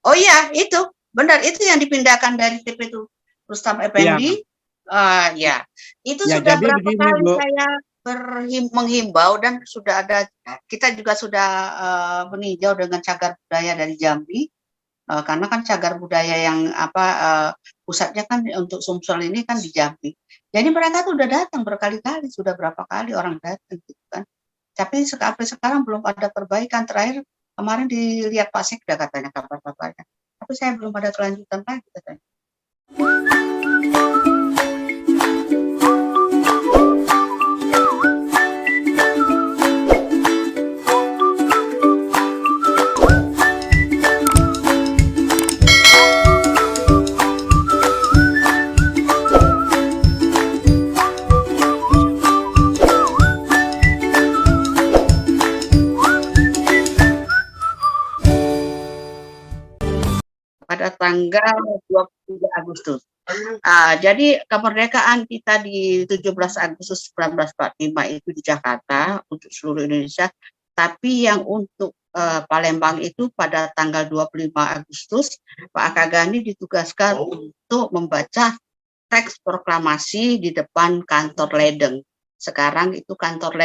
Oh iya, itu benar, itu yang dipindahkan dari TP itu Rustam Iya, Effendi. Ya, itu ya sudah jadi berapa begini kali Bu. saya menghimbau dan sudah ada, kita juga sudah meninjau dengan cagar budaya dari Jambi, karena kan cagar budaya yang pusatnya kan untuk Sumsel ini kan di Jambi. Jadi mereka tuh udah datang berkali-kali, sudah berapa kali orang datang gitu kan. Tapi sampai sekarang belum ada perbaikan. Terakhir kemarin dilihat Pak Sekda katanya kabar-kabarnya. Tapi saya belum ada kelanjutan lagi katanya. Pada tanggal 23 Agustus. Jadi kemerdekaan kita di 17 Agustus 1945 itu di Jakarta untuk seluruh Indonesia, tapi yang untuk Palembang itu pada tanggal 25 Agustus Pak Akagani ditugaskan untuk membaca teks proklamasi di depan kantor Ledeng. Sekarang itu kantor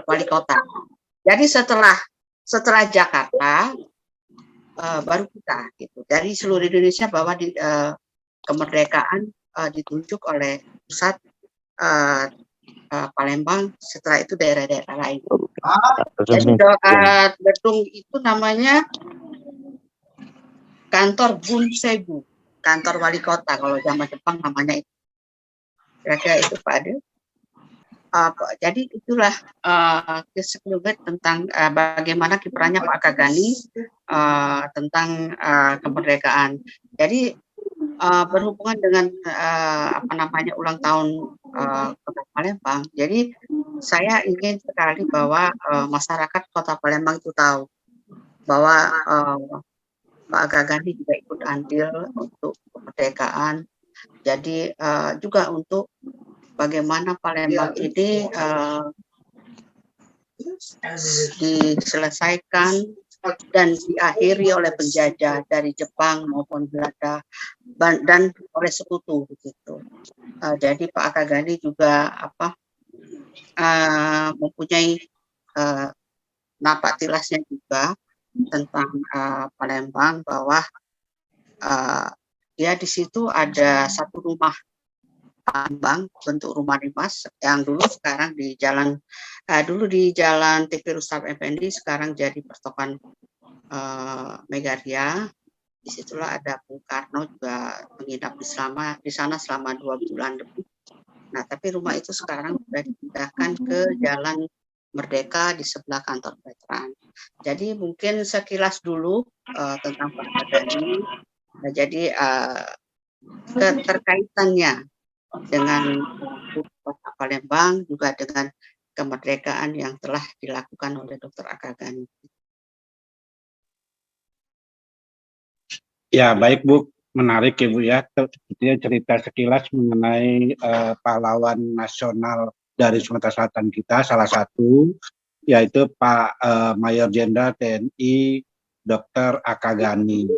wali kota. Jadi setelah Jakarta baru kita gitu. Dari seluruh Indonesia bahwa kemerdekaan ditunjuk oleh pusat Palembang, setelah itu daerah-daerah lain. Jadi gedung itu namanya kantor Bunsebu, kantor wali kota kalau zaman Jepang namanya itu. Kira-kira itu Pak Ade. Jadi itulah sekelumit tentang bagaimana kiprahnya Pak Akagani tentang kemerdekaan. Jadi berhubungan dengan ulang tahun Kota Palembang. Jadi saya ingin sekali bahwa masyarakat Kota Palembang itu tahu bahwa Pak Akagani juga ikut andil untuk kemerdekaan. Jadi juga untuk bagaimana Palembang ini diselesaikan dan diakhiri oleh penjajah dari Jepang maupun Belanda dan oleh sekutu begitu. Jadi Pak Akagani juga mempunyai napak tilasnya juga tentang Palembang bahwa dia di situ ada satu rumah Palembang bentuk rumah dinas yang dulu sekarang di jalan TP Rustam Effendi, sekarang jadi pertokoan Megaria. Disitulah ada Bung Karno juga menginap di sana selama 2 bulan lebih. Nah, tapi rumah itu sekarang sudah dipindahkan ke Jalan Merdeka di sebelah kantor veteran. Jadi mungkin sekilas dulu tentang Pak Akagani. Nah, jadi keterkaitannya dengan Kota Palembang juga dengan kemerdekaan yang telah dilakukan oleh Dr. Akagani. Ya, baik Bu, menarik ya Bu ya. Sebetulnya cerita sekilas mengenai pahlawan nasional dari Sumatera Selatan kita, salah satu yaitu Pak Mayor Jenderal TNI Dr. Akagani.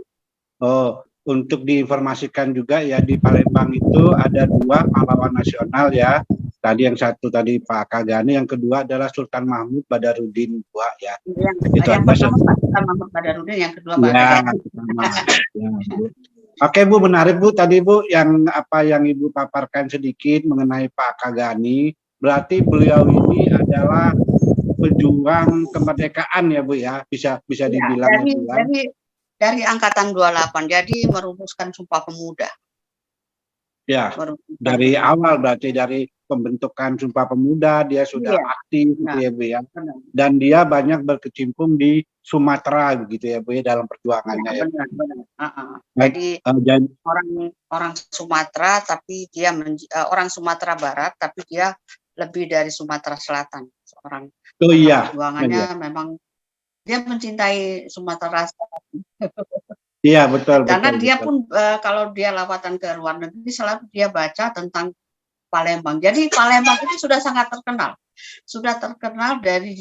Oh, untuk diinformasikan juga ya di Palembang itu ada 2 pahlawan nasional ya. Tadi yang satu tadi Pak Akagani, yang kedua adalah Sultan Mahmud Badarudin II ya. Yang pertama Pak Sultan Mahmud Badarudin, yang kedua Pak Akagani. Ya, Bu. Oke Bu, menarik Bu tadi Bu yang Ibu paparkan sedikit mengenai Pak Akagani. Berarti beliau ini adalah pejuang kemerdekaan ya Bu ya, bisa dibilang dari angkatan 28, jadi merumuskan Sumpah Pemuda. Ya, dari awal berarti dari pembentukan Sumpah Pemuda dia sudah aktif gitu ya Bu ya. Dan dia banyak berkecimpung di Sumatera begitu ya Bu ya dalam perjuangannya ya. Benar. Jadi orang Sumatera, tapi dia orang Sumatera Barat, tapi dia lebih dari Sumatera Selatan. Perjuangannya memang dia mencintai Sumatera Selatan. Iya betul. Karena dia pun kalau dia lawatan ke luar negeri selalu dia baca tentang Palembang. Jadi Palembang itu sudah sangat terkenal. sudah terkenal dari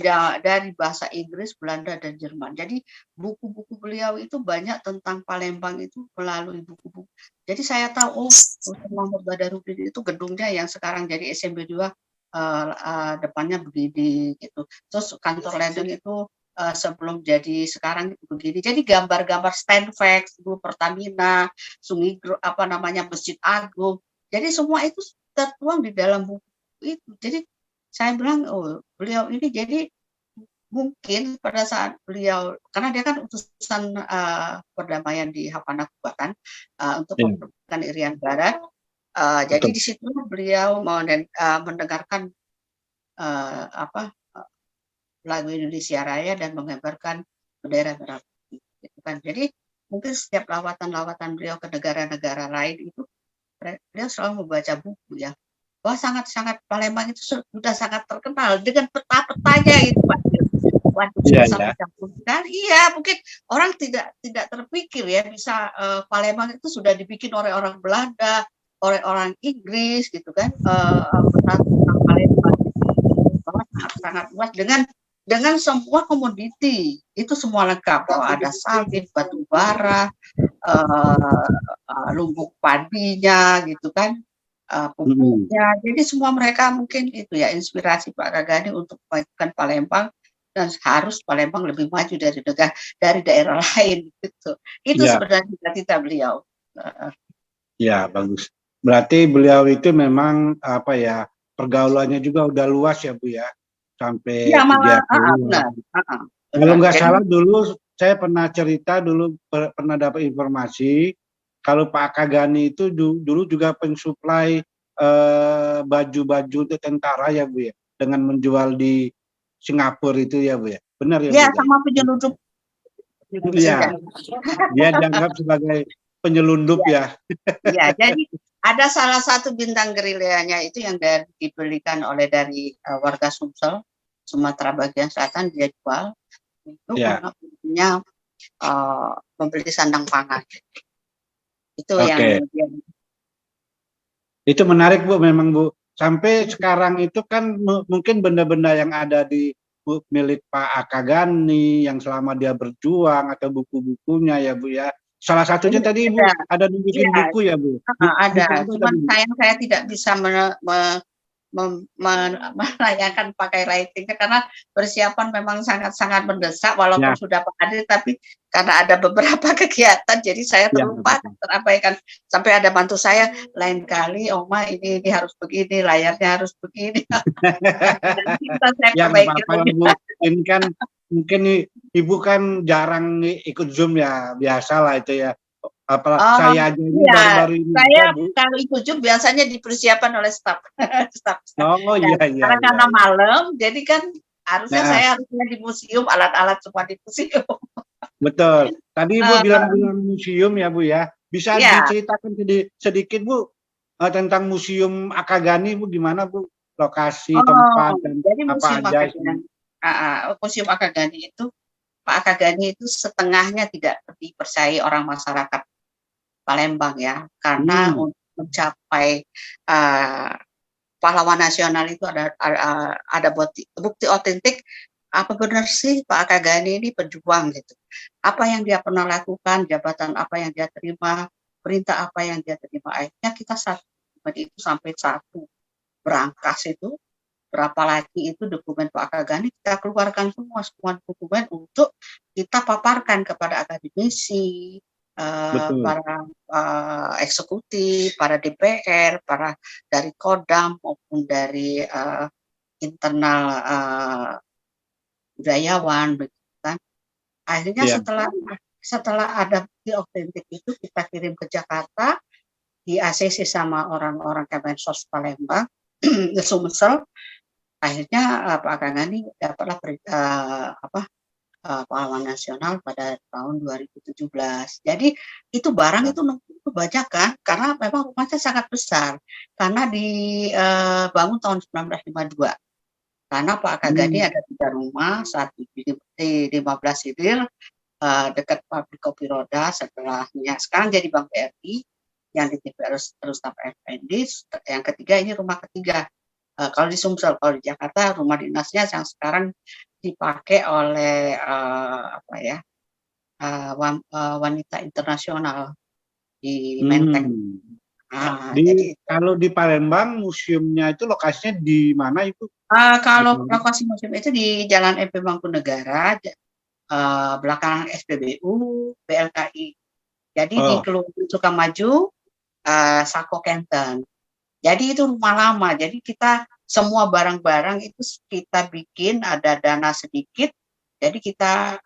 bahasa Inggris, Belanda, dan Jerman. Jadi buku-buku beliau itu banyak tentang Palembang itu melalui buku-buku. Jadi saya tahu, oh, Sultan Mahmud Badarudin itu gedungnya yang sekarang jadi SMB 2 depannya begini gitu. Terus kantor ledeng itu sebelum jadi sekarang itu begini. Jadi gambar-gambar Stanfax, dulu Pertamina, Masjid Agung. Jadi semua itu tertuang di dalam buku itu. Jadi saya bilang, oh beliau ini jadi mungkin pada saat beliau, karena dia kan utusan perdamaian di Havana, Kuba kan, untuk memperebutkan Irian Barat. Jadi di situ beliau mendengarkan lagu Indonesia Raya dan mengibarkan bendera merah putih, gitu kan. Jadi mungkin setiap lawatan-lawatan beliau ke negara-negara lain itu beliau selalu membaca buku ya. Wah, sangat-sangat Palembang itu sudah sangat terkenal dengan peta-petanya itu, Pak. Waduh, sampai campur sekali. Iya, mungkin orang tidak terpikir ya bisa Palembang itu sudah dibikin oleh orang Belanda, oleh orang Inggris gitu kan. Peta tentang Palembang sangat luas dengan semua komoditi itu semua lengkap. Ada sawit, batu bara, lumbung padinya gitu kan, pupuknya. Jadi semua mereka mungkin itu ya inspirasi Pak Kagani untuk memajukan Palembang dan harus Palembang lebih maju dari daerah lain gitu. Itu sebenarnya cita-cita beliau. Ya, bagus. Berarti beliau itu memang pergaulannya juga udah luas ya Bu ya, sampai ya, malah, 30. Kalau nggak salah dulu saya pernah cerita pernah dapat informasi kalau Pak Kagani itu dulu juga pensuplai baju-baju untuk tentara ya Bu ya, dengan menjual di Singapura itu ya Bu ya, benar ya Bu? Ya, sama penyelundup. Iya, dia dianggap sebagai penyelundup ya. Ya, jadi ada salah satu bintang gerilyanya itu yang dibelikan dari warga Sumsel, Sumatera bagian selatan, dia jual itu karena punya membeli sandang pangan. Itu yang itu menarik Bu, memang Bu. Sampai sekarang itu kan mungkin benda-benda yang ada di milik Pak Akagani yang selama dia berjuang atau buku-bukunya ya Bu ya. Salah satunya tadi Ibu ada bikin buku ya Bu. Ada, cuman sayang saya tidak bisa merayakan pakai lightingnya karena persiapan memang sangat-sangat mendesak walaupun sudah hadir, tapi karena ada beberapa kegiatan jadi saya terlupa terabaikan. Sampai ada bantu saya, lain kali Oma ini harus begini, layarnya harus begini. Ya nggak apa-apa Bu, ini kan mungkin Ibu kan jarang ikut Zoom ya, biasalah itu ya. Saya aja ini baru-baru ini. Saya kalau ikut Zoom biasanya dipersiapkan oleh staf. Oh iya. Karena malam, jadi kan harusnya saya harusnya di museum, alat-alat semua di museum. Betul. Tadi Ibu bilang museum ya Bu ya. Bisa diceritakan sedikit Bu tentang Museum Akagani Bu, gimana Bu? Lokasi, tempat, dan jadi apa aja? Museum Akagani itu, Pak Akagani itu setengahnya tidak dipercayai orang masyarakat Palembang ya, karena untuk mencapai pahlawan nasional itu ada bukti otentik apa benar sih Pak Akagani ini berjuang gitu. Apa yang dia pernah lakukan, jabatan apa yang dia terima, perintah apa yang dia terima. Akhirnya kita itu sampai satu berangkas itu, berapa lagi itu dokumen Pak Akagani kita keluarkan semua dokumen untuk kita paparkan kepada akademisi, para eksekutif, para DPR, para dari Kodam maupun dari internal budayawan, begitu kan. Akhirnya setelah ada bukti otentik itu kita kirim ke Jakarta, di ACC sama orang-orang Kemensos Palembang, Sumsel. Akhirnya Pak Akagani dapatlah pahlawan nasional pada tahun 2017. Jadi itu barang itu banyak kan, karena memang rumahnya sangat besar. Karena dibangun tahun 1952. Karena Pak Akagani ada 3 rumah, satu di 15 Siril, dekat pabrik kopi roda, sebelahnya sekarang jadi Bank BRI, yang di TPR Rustap Effendi, yang ketiga ini rumah ketiga Kalau di Sumsel, kalau di Jakarta rumah dinasnya yang sekarang dipakai oleh wanita internasional di Menteng. Hmm. Di Jadi kalau di Palembang museumnya itu lokasinya di mana itu? kalau lokasi museum itu di Jalan MP Mangkunegara, belakangan SPBU, BLKI. Jadi di Oh, Kelurahan Sukamaju, Sako Kenten. Jadi itu rumah lama. Jadi kita semua barang-barang itu kita bikin ada dana sedikit. Jadi kita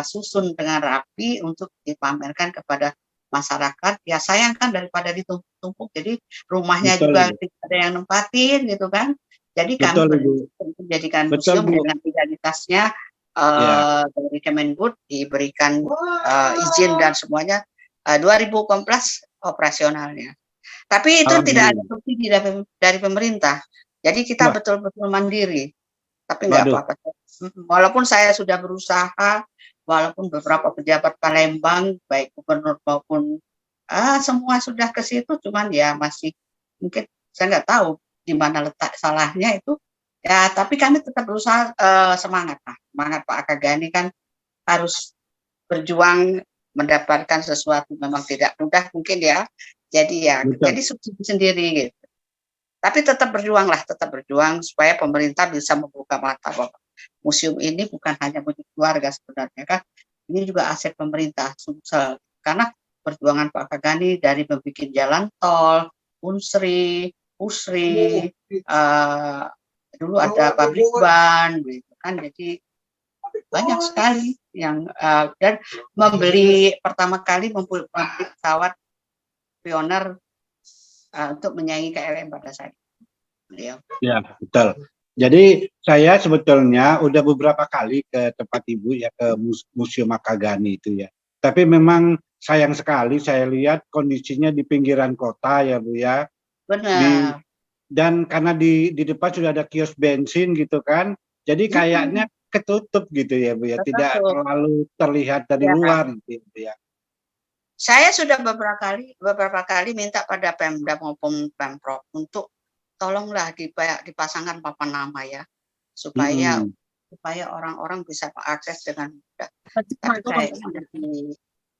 susun dengan rapi untuk dipamerkan kepada masyarakat. Ya sayang kan daripada ditumpuk-tumpuk. Jadi rumahnya betul, juga Bu. tidak ada yang nempatin gitu kan. Jadi kami Betul, Bu. menjadikan Betul, museum Bu. dengan identitasnya Ya. dari Kemendikbud diberikan izin dan semuanya 2014 operasionalnya. Tapi itu tidak ada Alhamdulillah. subsidi dari pemerintah. Jadi kita Wah, betul-betul mandiri. Tapi nggak waduh. apa-apa. Walaupun saya sudah berusaha, walaupun beberapa pejabat Palembang, baik gubernur maupun semua sudah ke situ, cuman ya masih mungkin saya nggak tahu di mana letak salahnya itu. Ya, tapi kami tetap berusaha semangat lah. Semangat Pak Akagani kan harus berjuang mendapatkan sesuatu memang tidak mudah mungkin ya. Jadi ya, Betul. jadi subsidi sendiri gitu. Tapi tetap berjuang supaya pemerintah bisa membuka mata bahwa museum ini bukan hanya milik keluarga sebenarnya kan. Ini juga aset pemerintah Sumsel. Karena perjuangan Pak Kagani dari membuat jalan tol, Unsri, Usri, dulu ada pabrik ban, gitu kan. Jadi banyak sekali yang dan pertama kali membeli pesawat Pioner untuk menyaingi KLM pada saat itu. Ya, betul. Jadi saya sebetulnya udah beberapa kali ke tempat Ibu ya, ke Museum Akagani itu ya. Tapi memang sayang sekali saya lihat kondisinya di pinggiran kota ya Bu ya. Benar. Dan karena di depan sudah ada kios bensin gitu kan. Jadi kayaknya ketutup gitu ya Bu ya. Tidak Betul. terlalu terlihat dari Ya. luar gitu ya. Saya sudah beberapa kali minta pada Pemda maupun Pemprov untuk tolonglah dipasangkan papan nama ya, supaya orang-orang bisa mengakses dengan mudah. Tapi kayaknya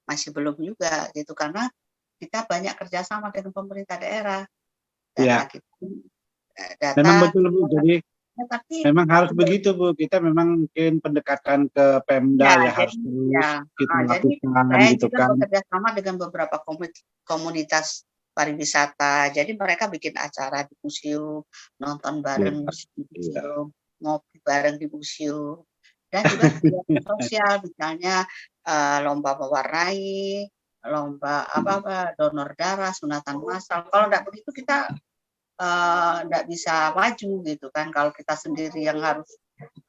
masih belum juga gitu, karena kita banyak kerjasama dengan pemerintah daerah. Ya. Data, Memang betul Bu. Jadi tapi memang harus begitu Bu. Kita memang mungkin pendekatan ke Pemda ya harus terus kita lakukan saya gitu juga kan. bekerja sama dengan beberapa komunitas pariwisata. Jadi mereka bikin acara di museum, nonton bareng di museum, ngopi bareng di museum, dan juga kegiatan sosial, misalnya lomba mewarnai, lomba donor darah, sunatan massal. Kalau tidak begitu kita nggak bisa maju gitu kan. Kalau kita sendiri yang harus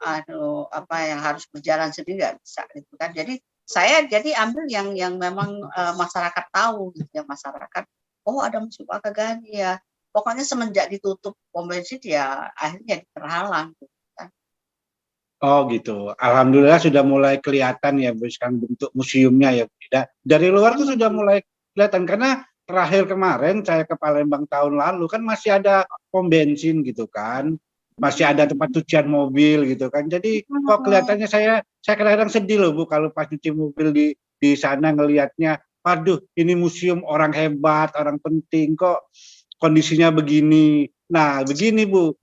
yang harus berjalan sendiri nggak bisa gitu kan. Jadi saya ambil yang memang masyarakat tahu gitu ya, masyarakat ada museum Akagani ya. Pokoknya semenjak ditutup pom bensin ya akhirnya terhalang gitu kan. Oh gitu. Alhamdulillah sudah mulai kelihatan ya Bu sekarang bentuk museumnya ya. Dari luar tuh sudah mulai kelihatan karena terakhir kemarin saya ke Palembang tahun lalu kan masih ada pom bensin gitu kan. Masih ada tempat cucian mobil gitu kan. Jadi kok kelihatannya saya kadang-kadang sedih loh Bu kalau pas cuci mobil di sana ngelihatnya, waduh ini museum orang hebat, orang penting kok kondisinya begini. Nah, begini Bu,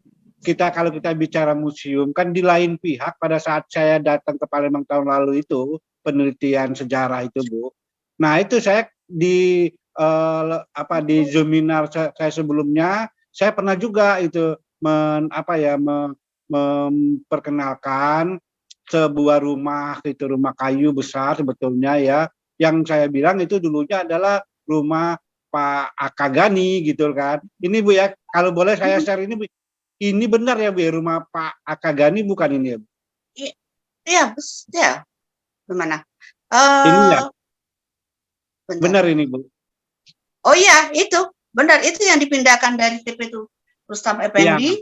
kalau kita bicara museum kan di lain pihak pada saat saya datang ke Palembang tahun lalu itu penelitian sejarah itu Bu. Nah, itu saya di di seminar saya sebelumnya saya pernah juga itu memperkenalkan sebuah rumah kayu besar sebetulnya ya, yang saya bilang itu dulunya adalah rumah Pak Akagani gitu kan. Ini Bu ya, kalau boleh saya share ini Bu. Ini benar ya Bu, rumah Pak Akagani bukan ini ya Bu? Iya, gimana? Ini ya, benar ini Bu. Oh iya, itu benar, itu yang dipindahkan dari TP itu Rustam Effendi.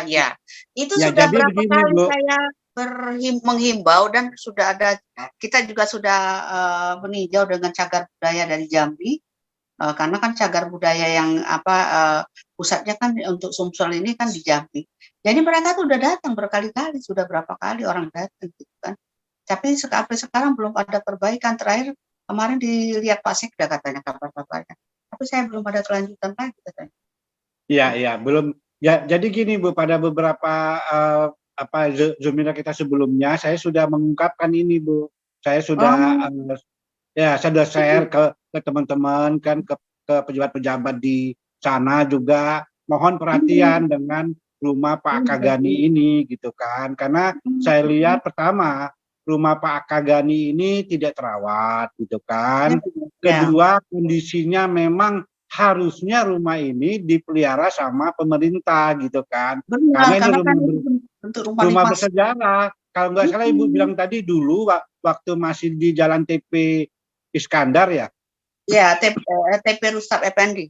Ya, itu ya, sudah berapa begini, kali Bu. saya menghimbau dan sudah ada, kita juga sudah meninjau dengan cagar budaya dari Jambi. karena kan cagar budaya yang pusatnya kan untuk Sumsel ini kan di Jambi. Jadi mereka tuh udah datang berkali-kali, sudah berapa kali orang datang gitu kan. Tapi sampai sekarang belum ada perbaikan. Terakhir kemarin dilihat Pak Sekda katanya kabar-kabarnya. Tapi saya belum ada kelanjutan lagi katanya. Iya, belum. Ya, jadi gini Bu, pada beberapa Zoom kita sebelumnya, saya sudah mengungkapkan ini Bu. Saya sudah saya sudah share ke teman-teman kan, ke pejabat-pejabat di sana juga, mohon perhatian dengan rumah Pak Akagani ini gitu kan, karena saya lihat pertama rumah Pak Akagani ini tidak terawat gitu kan, kedua kondisinya memang harusnya rumah ini dipelihara sama pemerintah gitu kan, karena ini rumah bersejarah. Kalau nggak salah Ibu bilang tadi dulu waktu masih di Jalan TP Iskandar ya? Ya, TP Rustam Effendi.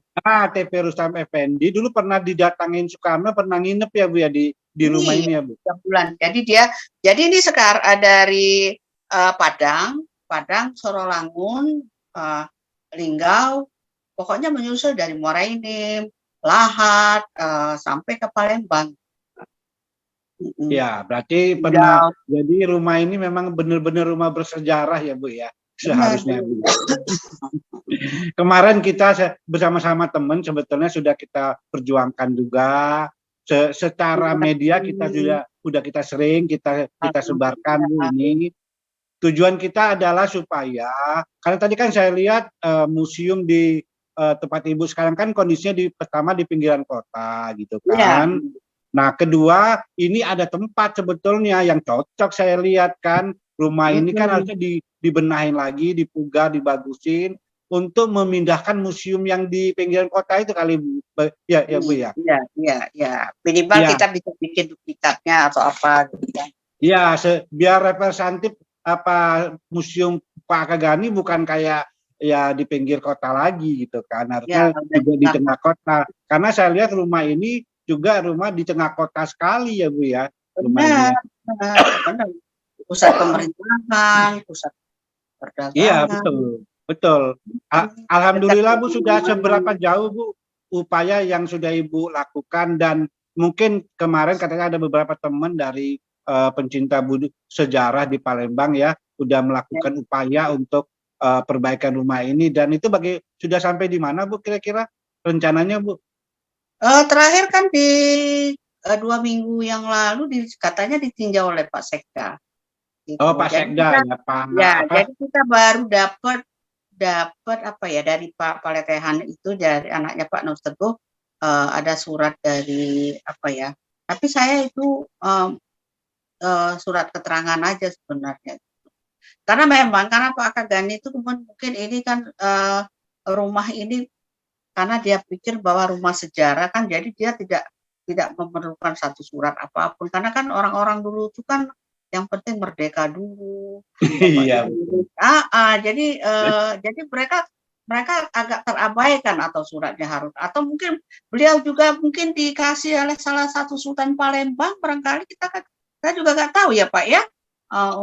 TP Rustam Effendi dulu pernah didatangin Soekarno, pernah nginep ya Bu ya di rumah ini ya Bu? 3 bulan. Jadi ini sekarang dari Padang, Sorolangun, Linggau, pokoknya menyusul dari Muara Enim, Lahat, sampai ke Palembang. Ya, berarti pernah. Jadi rumah ini memang benar-benar rumah bersejarah ya Bu ya, seharusnya Bu. Kemarin kita bersama-sama teman sebetulnya sudah kita perjuangkan juga secara media, kita sudah kita sering kita sebarkan Bu ini. Tujuan kita adalah supaya, karena tadi kan saya lihat museum di tempat Ibu sekarang kan kondisinya pertama di pinggiran kota gitu kan. Nah, kedua, ini ada tempat sebetulnya yang cocok saya lihat kan. Rumah ini kan harusnya dibenahin lagi, dipugar, dibagusin untuk memindahkan museum yang di pinggiran kota itu kali Bu. Ya Bu ya. Iya. Minimal kita bisa bikin duplikatnya atau apa gitu kan. Iya, biar representatif museum Pak Akagani bukan kayak ya di pinggir kota lagi gitu kan. Harusnya juga di tengah kota. Karena saya lihat rumah ini juga rumah di tengah kota sekali ya Bu ya. Benar. Pusat pemerintahan, pusat perdagangan. Iya, betul. Alhamdulillah Bu, sudah seberapa jauh Bu upaya yang sudah Ibu lakukan, dan mungkin kemarin katanya ada beberapa teman dari pencinta sejarah di Palembang ya sudah melakukan upaya untuk perbaikan rumah ini, dan itu sudah sampai di mana Bu kira-kira rencananya Bu? Terakhir kan di 2 minggu yang lalu katanya ditinjau oleh Pak Sekda. Gitu. Pak Sekda ya Pak. Jadi kita baru dapat dari Pak Paletehan itu, dari anaknya Pak Nur Teguh, ada surat dari tapi saya itu surat keterangan aja sebenarnya. Karena Pak Akagani itu mungkin ini kan rumah ini karena dia pikir bahwa rumah sejarah kan, jadi dia tidak memerlukan satu surat apapun, karena kan orang-orang dulu itu kan yang penting merdeka dulu. Iya. Jadi mereka agak terabaikan atau suratnya harus, atau mungkin beliau juga mungkin dikasih oleh salah satu Sultan Palembang, barangkali kita juga nggak tahu ya Pak ya.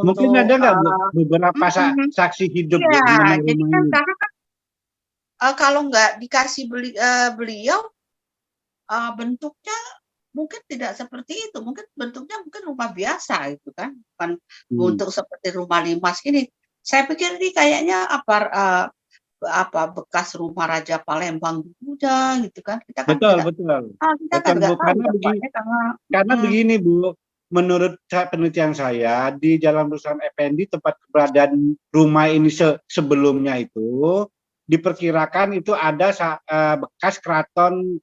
Mungkin ada nggak beberapa saksi hidup jadi kan karena kan kalau nggak dikasih beliau, bentuknya mungkin tidak seperti itu, mungkin bentuknya rumah biasa itu kan, bukan untuk seperti rumah limas ini. Saya pikir ini kayaknya bekas rumah Raja Palembang juga gitu kan. Kita kan betul. Kita kan nggak tahu karena begini Bu, menurut penelitian saya di Jalan Rustam Effendi, tempat keberadaan rumah ini sebelumnya itu diperkirakan itu ada bekas keraton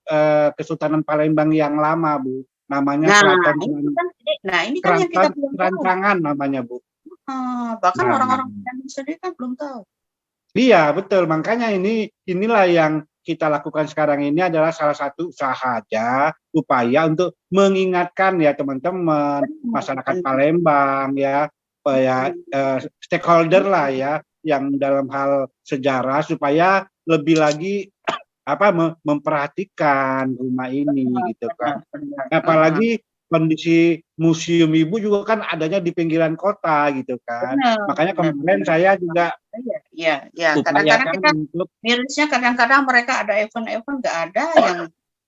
Kesultanan Palembang yang lama Bu, namanya keraton ini kan yang kita belum tahu. Rancangan namanya Bu. Bahkan orang-orang yang sendiri kan belum tahu. Iya betul, makanya inilah yang kita lakukan sekarang ini adalah salah satu usaha aja, upaya untuk mengingatkan ya teman-teman masyarakat Palembang ya, stakeholder lah ya, yang dalam hal sejarah, supaya lebih lagi memperhatikan rumah ini gitu kan. Apalagi kondisi museum Ibu juga kan adanya di pinggiran kota gitu kan. Makanya kemarin saya juga ya, ya. Kadang-kadang upayakan kita untuk mirisnya, kadang-kadang mereka ada event-event nggak ada yang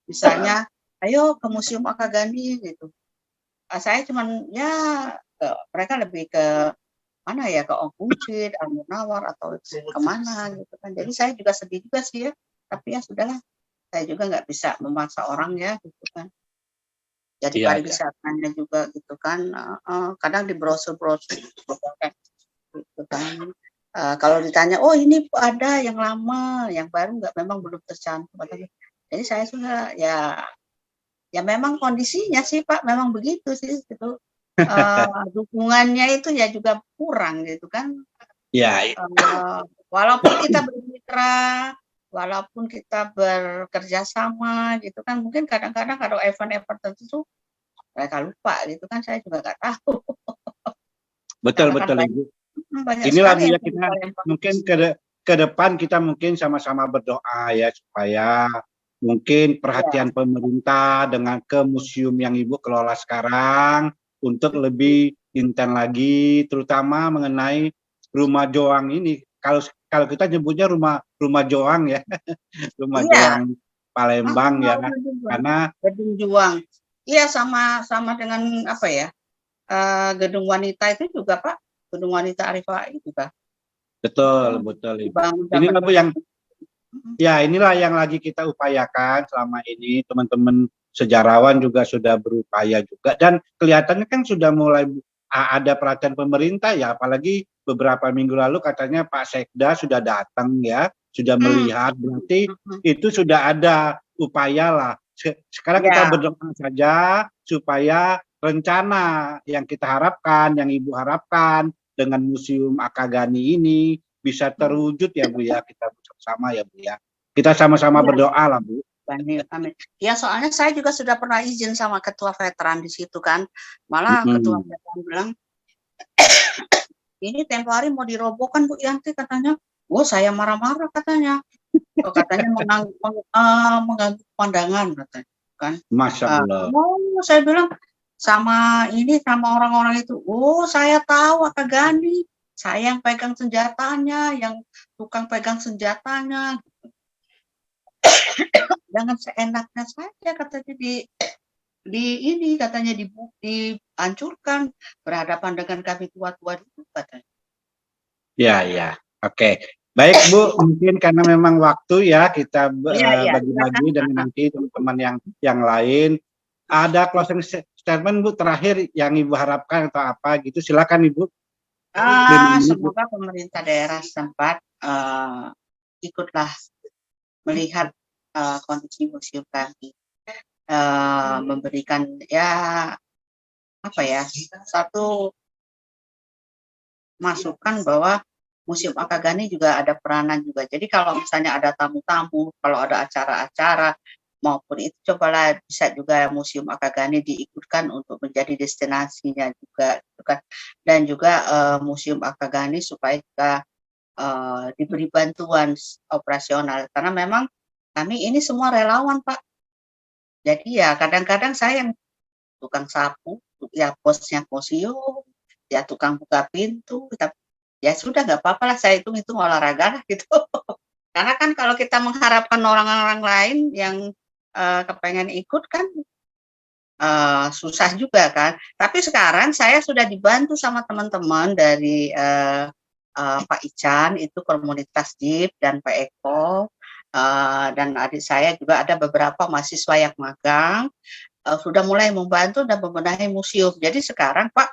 misalnya, ayo ke Museum Akagani gitu. Saya cuman ya mereka lebih ke mana ya, ke Ongkuncit, Al-Munawar atau kemana gitu kan. Jadi saya juga sedih juga sih ya. Tapi ya sudahlah, saya juga nggak bisa memaksa orang ya gitu kan. Jadi ya, ya. pariwisatanya juga gitu kan. Kadang di brosur-brosur gitu kan. Kalau ditanya, oh ini ada yang lama, yang baru nggak, memang belum tercantum. Jadi saya sudah ya memang kondisinya sih Pak, memang begitu sih gitu. Dukungannya itu ya juga kurang gitu kan. Ya, Walaupun kita bermitra, walaupun kita bekerja sama gitu kan, mungkin kadang-kadang kalau event-event tertentu mereka lupa gitu kan, saya juga nggak tahu. betul Karena kan betul banyak, Ibu. banyak Inilah sekali Bu ya, yang kita yang mungkin bagus. ke depan kita mungkin sama-sama berdoa ya supaya mungkin Ya, perhatian pemerintah dengan ke museum yang Ibu kelola sekarang untuk lebih intens lagi, terutama mengenai rumah Joang ini. Kalau kalau kita nyebutnya rumah rumah Joang ya, rumah iya, Joang Palembang ya, Gedung Juang. karena Gedung Juang. Iya, sama dengan apa ya? Gedung wanita itu juga Pak, gedung wanita Arifai juga. betul betul Ibu. Dibangun zaman Inilah Bu yang Mhm. ya, inilah yang lagi kita upayakan selama ini. Teman-teman sejarawan juga sudah berupaya juga. Dan kelihatannya kan sudah mulai ada perhatian pemerintah ya. Apalagi beberapa minggu lalu katanya Pak Sekda sudah datang ya. Sudah Mhm, melihat. Berarti mhm. itu sudah ada upaya lah. Sekarang kita Ya, berdoa saja supaya rencana yang kita harapkan, yang Ibu harapkan dengan Museum Akagani ini bisa terwujud ya Bu ya, kita bersama ya Bu ya. Kita sama-sama iya, berdoa lah Bu. amin, amin. Ya, soalnya saya juga sudah pernah izin sama ketua veteran di situ kan. Malah ketua Mm-mm. veteran bilang, ini tempo hari mau dirobohkan Bu Yanti katanya. Oh, saya marah-marah katanya. Katanya mengganggu pandangan katanya kan. Masya Allah. Oh, saya bilang sama ini sama orang-orang itu. Oh, saya tahu Akagani. Saya yang pegang senjatanya, yang tukang pegang senjatanya. Jangan seenaknya saja katanya di ini katanya dihancurkan berhadapan dengan kami tua-tua itu katanya. Ya, ya. Oke. Baik Bu, mungkin karena memang waktu ya kita Iya, iya, silakan. bagi-bagi dengan nanti teman-teman yang lain. Ada closing statement Bu terakhir yang Ibu harapkan atau apa gitu. Silakan Ibu. 5 menit Bu. Semoga pemerintah daerah setempat ikutlah melihat kondisi museum kami, memberikan ya apa ya, satu masukan bahwa Museum Akagani juga ada peranan juga. Jadi kalau misalnya ada tamu-tamu, kalau ada acara-acara maupun itu, cobalah bisa juga Museum Akagani diikutkan untuk menjadi destinasinya juga, gitu kan. Dan juga Museum Akagani supaya juga diberi bantuan operasional karena memang kami ini semua relawan Pak. Jadi ya kadang-kadang saya yang tukang sapu, ya bosnya museum, ya tukang buka pintu, ya sudah nggak apa-apa lah saya hitung-hitung olahraga lah gitu. Karena kan kalau kita mengharapkan orang-orang lain yang kepengen ikut kan susah juga kan. Tapi sekarang saya sudah dibantu sama teman-teman dari Pak Ican itu komunitas JIP dan Pak Eko dan adik saya juga ada beberapa mahasiswa yang magang sudah mulai membantu dan membenahi museum. Jadi sekarang Pak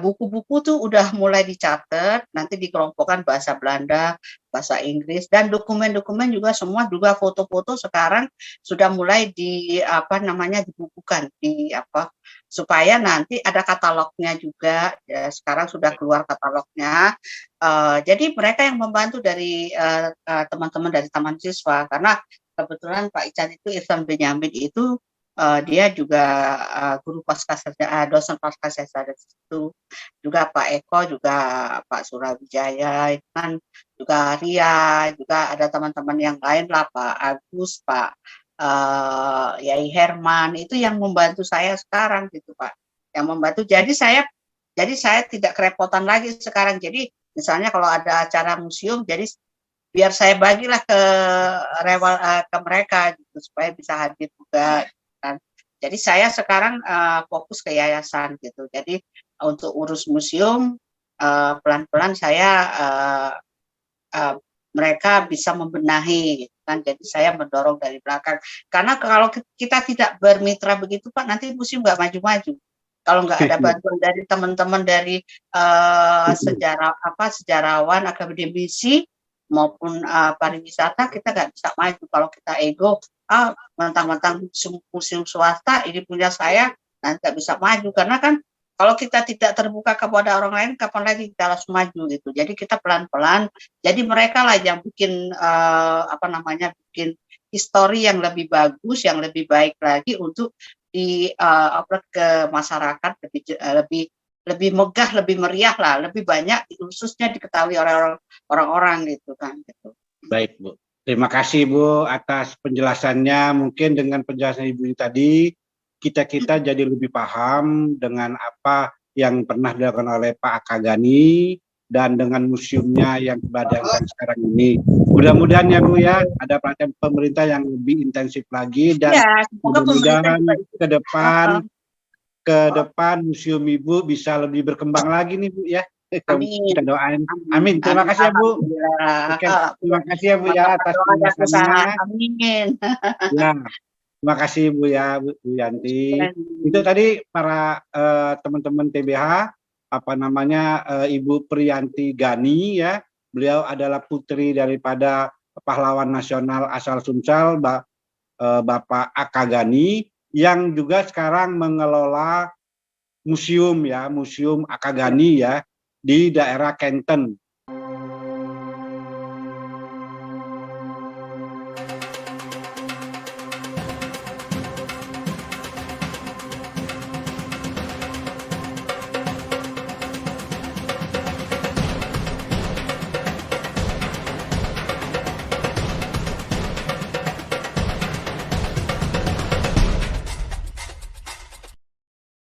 buku-buku tuh udah mulai dicatat, nanti dikelompokkan bahasa Belanda, bahasa Inggris, dan dokumen-dokumen juga semua juga foto-foto sekarang sudah mulai dibukukan di apa supaya nanti ada katalognya juga. Ya, sekarang sudah keluar katalognya. Jadi mereka yang membantu dari teman-teman dari Taman Siswa karena kebetulan Pak Ican itu Irfan Benyamin itu dia juga guru pascasarjana, dosen pascasarjana itu juga Pak Eko, juga Pak Surawijaya, itu kan juga Ria, juga ada teman-teman yang lain lah Pak Agus, Pak Yai Herman itu yang membantu saya sekarang gitu Pak, yang membantu. Jadi saya tidak kerepotan lagi sekarang. Jadi Misalnya kalau ada acara museum, jadi biar saya bagilah ke mereka gitu supaya bisa hadir juga kan. Jadi saya sekarang fokus ke yayasan gitu. Jadi untuk urus museum pelan-pelan saya mereka bisa membenahi gitu kan. Jadi saya mendorong dari belakang. Karena kalau kita tidak bermitra begitu Pak, nanti museum nggak maju-maju. Kalau nggak ada bantuan dari teman-teman dari sejarawan, akademisi maupun pariwisata, kita nggak bisa maju. Kalau kita ego, mentang-mentang museum swasta ini punya saya, nanti nggak bisa maju. Karena kan kalau kita tidak terbuka kepada orang lain, kapan lagi kita langsung maju gitu. Jadi kita pelan-pelan. Jadi mereka lah yang bikin bikin histori yang lebih bagus, yang lebih baik lagi untuk di-upload ke masyarakat lebih megah, lebih meriah lah, lebih banyak khususnya diketahui oleh orang-orang gitu kan. Gitu. Baik Bu, terima kasih Bu atas penjelasannya. Mungkin dengan penjelasan Ibu tadi kita jadi lebih paham dengan apa yang pernah dilakukan oleh Pak Akagani dan dengan museumnya yang dibadangkan sekarang ini. Mudah-mudahan ya Bu ya, ada perhatian pemerintah yang lebih intensif lagi dan ya, mudah-mudahan ke depan museum Ibu bisa lebih berkembang lagi nih Bu ya. Amin. Kita doain. Amin. Terima kasih ya Bu. Oke, terima kasih ya Bu ya atas penjelasannya. Amin. Ya. Terima kasih Bu ya, Bu Yanti. Itu tadi para teman-teman TBH, Ibu Priyanti Gani ya. Beliau adalah putri daripada pahlawan nasional asal Sumsel, Bapak Akagani, yang juga sekarang mengelola museum ya, Museum Akagani ya di daerah Kenten.